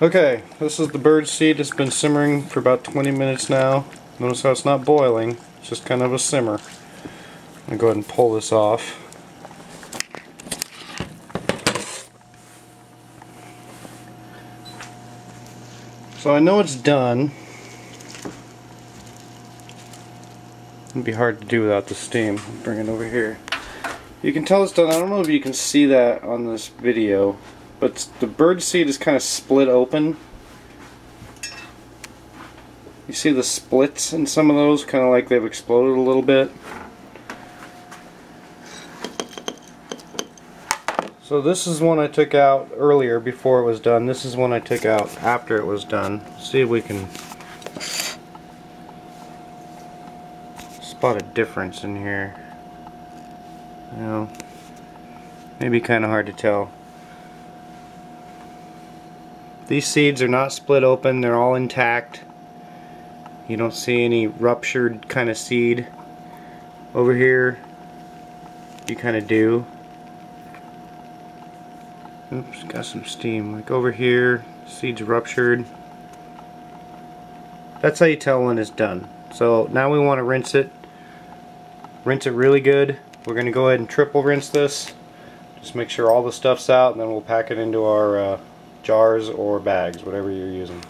Okay, this is the bird seed. It's been simmering for about 20 minutes now. Notice how it's not boiling, it's just kind of a simmer. I'm going to go ahead and pull this off. So I know it's done. It'd be hard to do without the steam. I'll bring it over here. You can tell it's done. I don't know if you can see that on this video, but the bird seed is kind of split open. You see the splits in some of those, kind of like they've exploded a little bit. So this is one I took out earlier before it was done. This is one I took out after it was done. See if we can spot a difference in here. You know, maybe kind of hard to tell. These seeds are not split open, they're all intact. You don't see any ruptured kind of seed. Over here you kind of do. Oops, got some steam. Like over here, seeds ruptured. That's how you tell when it's done. So now we want to rinse it. Rinse it really good. We're going to go ahead and triple rinse this. Just make sure all the stuff's out, and then we'll pack it into our jars or bags, whatever you're using.